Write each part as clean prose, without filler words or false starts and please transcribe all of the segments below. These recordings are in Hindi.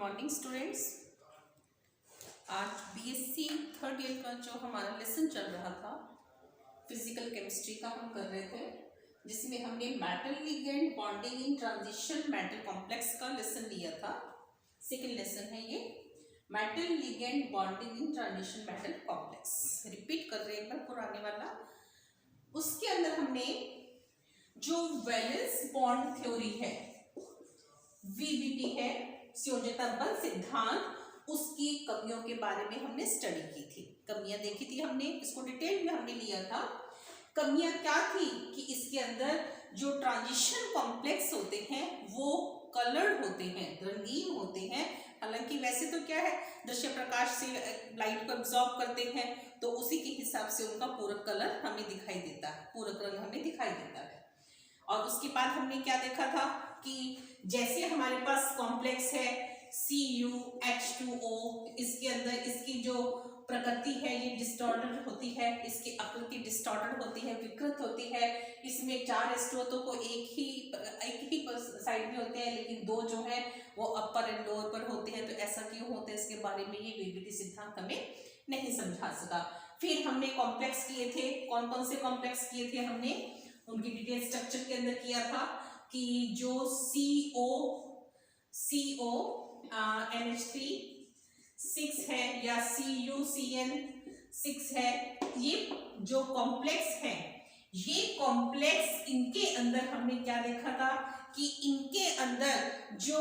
Morning students. आज बीएससी थर्ड ईयर का जो हमारा लेसन चल रहा था फिजिकल केमिस्ट्री का हम कर रहे थे, जिसमें हमने metal ligand bonding in transition metal complex का लेसन लिया था। सेकेंड लेसन है ये, metal ligand bonding in transition metal complex. Repeat कर रहे हैं एक बार पुराने वाला। उसके अंदर हमने जो वैलेंस बॉन्ड थ्योरी है, वीबीटी है, संयोजकता बल सिद्धांत, उसकी कमियों के बारे में हमने स्टडी की थी। कमियां देखी थी हमने, इसको डिटेल में हमने लिया था। कमियां क्या थी कि इसके अंदर जो ट्रांजिशन कॉम्प्लेक्स होते हैं वो कलर्ड होते हैं, रंगीन होते हैं। हालांकि वैसे तो क्या है, दृश्य प्रकाश से लाइट को एब्जॉर्ब करते हैं, तो उसी के हिसाब से उनका पूरक कलर हमें दिखाई देता है, पूरक रंग हमें दिखाई देता है। और उसके बाद हमने क्या देखा था कि जैसे हमारे पास कॉम्प्लेक्स है CuH2O, इसके अंदर इसकी जो प्रकृति है ये डिस्टॉर्टेड होती है, इसकी आकृति डिस्टॉर्टेड होती है, विकृत होती है। इसमें 4 स्रोतों को एक ही साइड में होते हैं, लेकिन 2 जो है वो अपर एंड लोअर पर होते हैं। तो ऐसा क्यों होता है, इसके बारे में ये वीबीटी सिद्धांत हमें नहीं समझा सका। फिर हमने कॉम्प्लेक्स किए थे, कौन कौन से कॉम्प्लेक्स किए थे हमने, उनकी डिटेल स्ट्रक्चर के अंदर किया था कि जो CO NH3 6 है या CuCN6 है, ये जो कॉम्प्लेक्स है, ये कॉम्प्लेक्स इनके अंदर हमने क्या देखा था कि इनके अंदर जो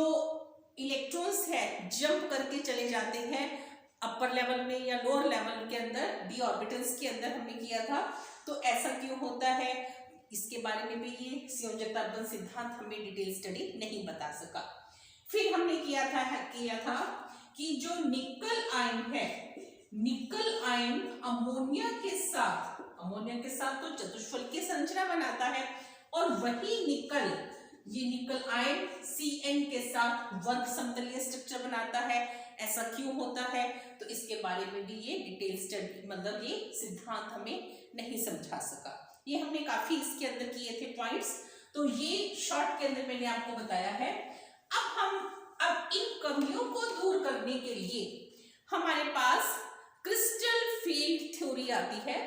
इलेक्ट्रॉन्स है जंप करके चले जाते हैं अपर लेवल में या लोअर लेवल के अंदर, डी ऑर्बिटल्स के अंदर हमने किया था। तो ऐसा क्यों होता है, इसके बारे में भी ये संयोजकता बल सिद्धांत हमें डिटेल स्टडी नहीं बता सका। फिर हमने किया था कि जो निकल आयन है, निकल आयन अमोनिया के साथ तो चतुष्फलक की संरचना बनाता है, और वही ये निकल आयन Cn के साथ वर्ग समतलीय स्ट्रक्चर बनाता है। ऐसा क्यों होता है, तो इसके बारे में भी ये डिटेल स्टडी, मतलब ये सिद्धांत हमें नहीं समझा सका। ये हमने काफी इसके अंदर किए थे पॉइंट्स, तो ये शॉर्ट के अंदर मैंने आपको बताया है। अब इन कमियों को दूर करने के लिए हमारे पास क्रिस्टल फील्ड थ्योरी आती है।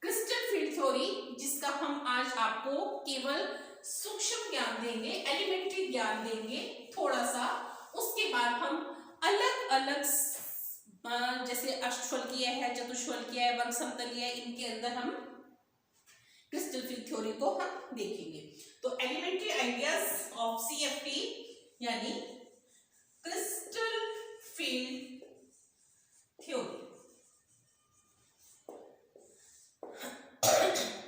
क्रिस्टल फील्ड थ्योरी जिसका हम आज आपको केवल सूक्ष्म ज्ञान देंगे, एलिमेंट्री ज्ञान देंगे थोड़ा सा। उसके बाद हम अलग अलग जैसे अष्टफलकीय है, चतुष्फलकीय है, वर्ग समतलीय है, इनके अंदर हम क्रिस्टल फील्ड थ्योरी को हम देखेंगे। तो एलिमेंट्री आइडियाज ऑफ CFT यानी crystal field theory.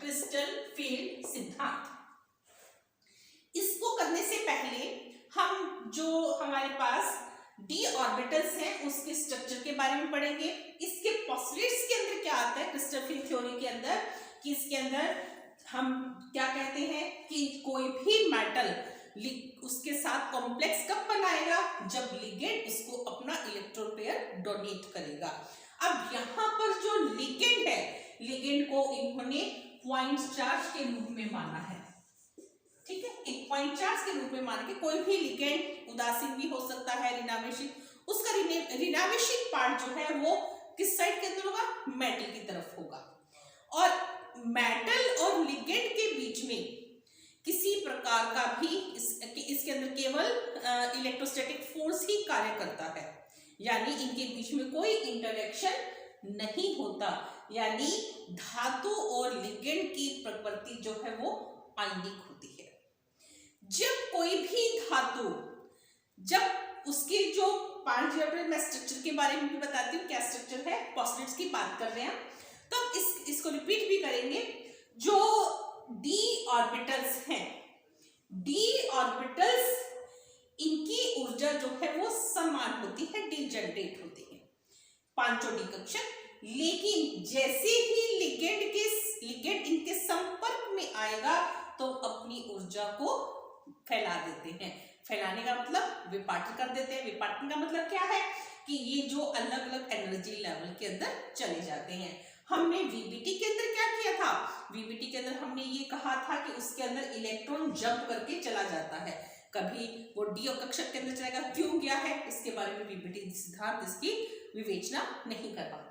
Crystal field सिद्धांत, इसको करने से पहले हम जो हमारे पास डी ऑर्बिटल्स हैं उसके स्ट्रक्चर के बारे में पढ़ेंगे। इसके पोस्टुलेट्स के अंदर क्या आता है क्रिस्टल फील्ड थ्योरी के अंदर, कि इसके अंदर हम क्या कहते हैं कि कोई भी मेटल उसके साथ कॉम्प्लेक्स कब बनाएगा, जब लिगेंड उसको अपना इलेक्ट्रॉन पेयर डोनेट करेगा। अब यहाँ पर जो लिगेंड है, लिगेंड को इन्होंने पॉइंट चार्ज के रूप में माना है, ठीक है, एक पॉइंट चार्ज के रूप में मान के कोई भी लिगेंड उदासीन भी हो सकता है, ऋणावेशित। उसका ऋणावेशित पार्ट जो है वो किस साइड के अंदर होगा, मेटल की तरफ होगा। और मेटल और लिगेंड के बीच में किसी प्रकार का भी इसके अंदर केवल इलेक्ट्रोस्टैटिक फोर्स ही कार्य करता है, यानी इनके बीच में कोई इंटरेक्शन नहीं होता। यानी धातु और लिगेंड की प्रकृति जो है वो आयनिक होती है। जब कोई भी धातु, जब उसके जो 5 मैं स्ट्रक्चर के बारे में भी बताती हूँ, क्या स्ट्रक्चर है, पोस्टुलेट्स की बात कर रहे हैं, तो इसको रिपीट भी करेंगे। जो डी ऑर्बिटल्स हैं, डी ऑर्बिटल्स इनकी ऊर्जा जो है वो समान होती है, डी जनरेट होती है, 5 डी कक्षक। लेकिन जैसे ही लिगेंड इनके संपर्क में आएगा तो अपनी ऊर्जा को फैला देते हैं। फैलाने का मतलब विपाटन कर देते हैं। विपाटन का मतलब क्या है कि ये जो अलग अलग एनर्जी लेवल के अंदर चले जाते हैं। हमने वीबीटी के अंदर क्या किया था, वीबीटी के अंदर हमने ये कहा था कि उसके अंदर इलेक्ट्रॉन जंप करके चला जाता है। कभी वो डी कक्षक के अंदर चलेगा, क्यों गया है इसके बारे में बीपीटी सिद्धांत इसकी विवेचना नहीं कर पाता।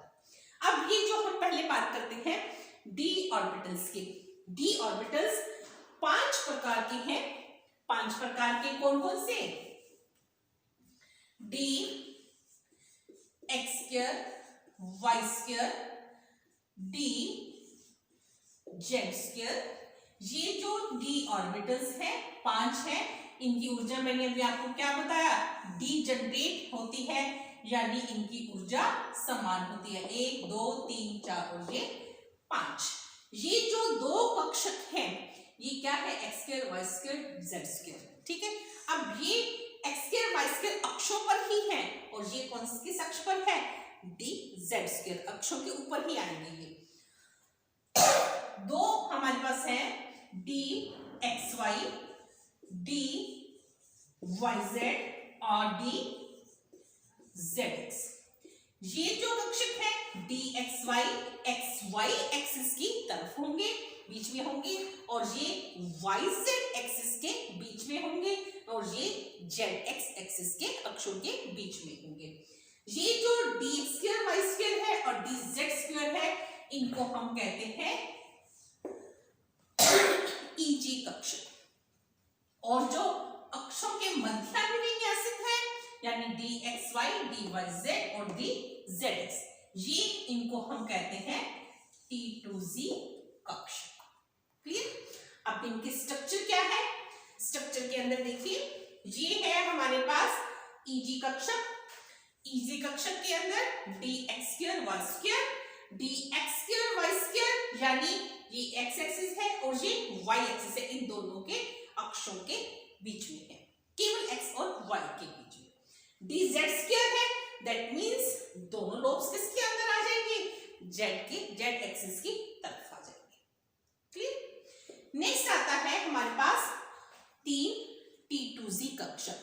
अब ये जो हम पहले बात करते हैं डी ऑर्बिटल्स की, डी ऑर्बिटल्स 5 प्रकार के हैं। 5 प्रकार के कौन कौन से? D, x square, y square, d, z square. ये जो डी ऑर्बिटल्स है 5 है, इनकी ऊर्जा मैंने अभी आपको क्या बताया, डी जनरेट होती है, यानी इनकी ऊर्जा समान होती है, 1 2 3 4 और ये 5। ये जो 2 कक्षक हैं ये क्या है, x square, y square, z square. ठीक है, अब ये एक्स स्क्वायर वाई स्क्वायर अक्षों पर ही है और ये कौन किस अक्ष पर है, डी जेड स्क्वायर अक्षों के ऊपर ही आएंगे। ये 2 हमारे पास है d x y, d y z और डी जेड एक्स। ये जो कक्षक है डी एक्स वाई एक्सिस की तरफ होंगे, बीच में होंगे, और ये वाई जेड एक्सिस के बीच में होंगे, और ये जेड एक्स एक्सिस के अक्षों के बीच में होंगे। ये जो डी स्क्वायर वाई स्क्वायर है और डी जेड स्क्वायर है, इनको हम कहते हैं ईजी कक्षक। और जो अक्षों के मध्य में विन्यासित है, यानी d x y, d y z और डी जेड एक्स, ये इनको हम कहते हैं T2Z कक्षक। क्लियर? अब इनके स्ट्रक्चर क्या है, स्ट्रक्चर के अंदर देखिए, ये है हमारे पास ईजी कक्षक। ईजी कक्षक के अंदर d x square y square, d x square y square, यानी ये एक्स एक्सिस है और ये वाई एक्सिस है, इन दोनों के अक्षों के बीच में है, केवल एक्स और वाई के बीच में। डी जेड स्क्वायर है, दैट मींस दोनों लोब्स किसके अंदर आ जाएंगे, जेड एक्सिस की तरफ आ जाएंगे। क्लियर? नेक्स्ट आता है हमारे पास 3 T2Z कक्षक।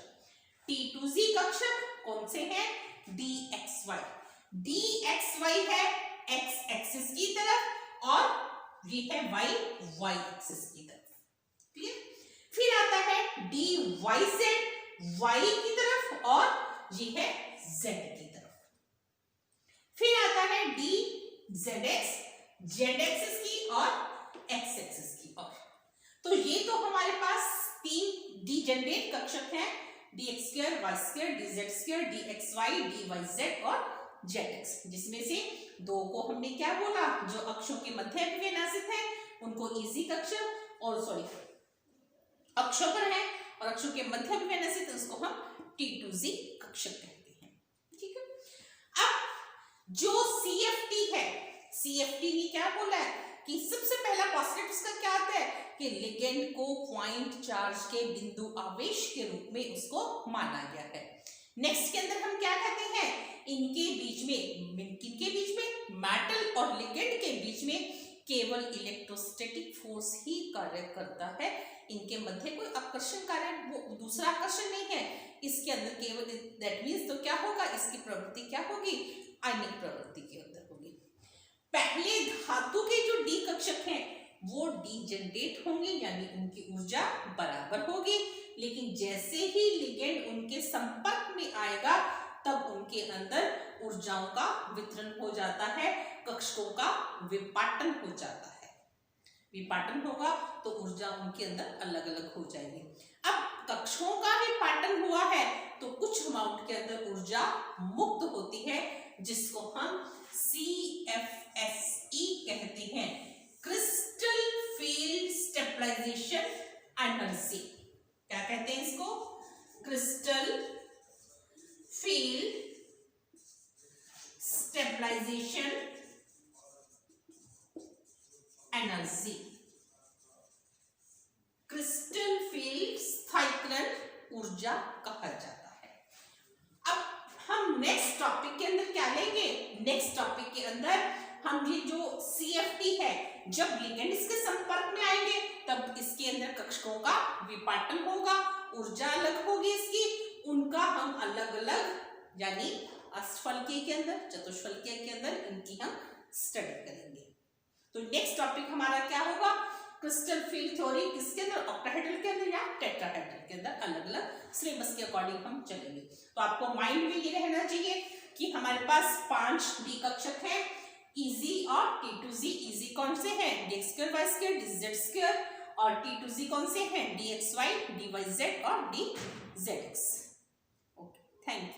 T2Z कक्षक कौन से हैं, डी एक्स वाई है एक्स एक्सिस की तरफ और ये है वाई एक्सिस की तरफ। क्लियर? फिर आता है डी वाई जेड वाई की तरफ और ये है जेड की तरफ। फिर आता है D z x Z axis की और एक्स एक्सिस की ओर। तो ये तो हमारे पास 3 डी जनरेट कक्षक हैं, d x square y square, d z square, d x y, d y z और जेड एक्स, जिसमें से 2 को हमने क्या बोला, जो अक्षों के मध्य में विन्यासित है उनको ईजी कक्षक, और सॉरी अक्षों पर है और अक्षों के मध्य में विन्यासित उसको हम T2Z कक्षक कहते हैं। ठीक है, अब जो CFT है, CFT ने क्या बोला है कि सबसे पहला पॉस्टुलेट उसका क्या आता है कि लिगेंड को पॉइंट चार्ज के बिंदु आवेश के रूप में उसको माना गया है। नेक्स्ट के अंदर हम क्या कहते हैं, इनके बीच में मेटल और लिगेंड के बीच में केवल इलेक्ट्रोस्टैटिक फोर्स ही कार्य करता है, इनके मध्य कोई आकर्षण कार्य, वो दूसरा आकर्षण नहीं है, इसके अंदर केवल, दैट मींस तो क्या होगा, इसकी प्रवृत्ति क्या होगी, आयनिक प्रवृत्ति के अंदर होगी। पहले धातु के जो डी कक्षक हैं वो डी जनरेट होंगे, यानी उनकी ऊर्जा बराबर होगी, लेकिन जैसे ही लिगेंड उनके संपर्क में आएगा तब उनके अंदर ऊर्जाओं का वितरण हो जाता है, कक्षकों का विपाटन हो जाता है। विपाटन होगा तो ऊर्जा उनके अंदर अलग अलग हो जाएगी। अब कक्षकों का विपाटन हुआ है तो कुछ अमाउंट के अंदर ऊर्जा मुक्त होती है, जिसको हम CFSE कहते हैं, क्रिस्टल फील्ड स्टेबलाइजेशन एनर्जी। क्या कहते हैं इसको, crystal field stabilization energy. Crystal field स्थायीकरण ऊर्जा कहा जाता है। अब हम नेक्स्ट टॉपिक के अंदर क्या लेंगे, नेक्स्ट टॉपिक के अंदर हम ये जो CFT है, जब लिगेंड इसके संपर्क में आएंगे तब इसके अंदर कक्षकों का विपाटन होगा, ऊर्जा अलग होगी इसकी, उनका हम अलग अलग यानी अष्टफलकीय के अंदर, चतुष्फलकीय के अंदर इनकी हम स्टडी करेंगे। तो नेक्स्ट टॉपिक हमारा क्या होगा, क्रिस्टल फील्ड थ्योरी किसके अंदर, ऑक्टाहेड्रल के अंदर या टेट्राहेड्रल के अंदर, अलग अलग सिलेबस के अकॉर्डिंग हम चलेंगे। तो आपको माइंड में ये रहना चाहिए कि हमारे पास 5 डी कक्षक हैं, इजी और T2Z। इजी कौन से हैं, dx² y² dz², और T2Z कौन से हैं, dxy dyz और dzx। Okay, thank you.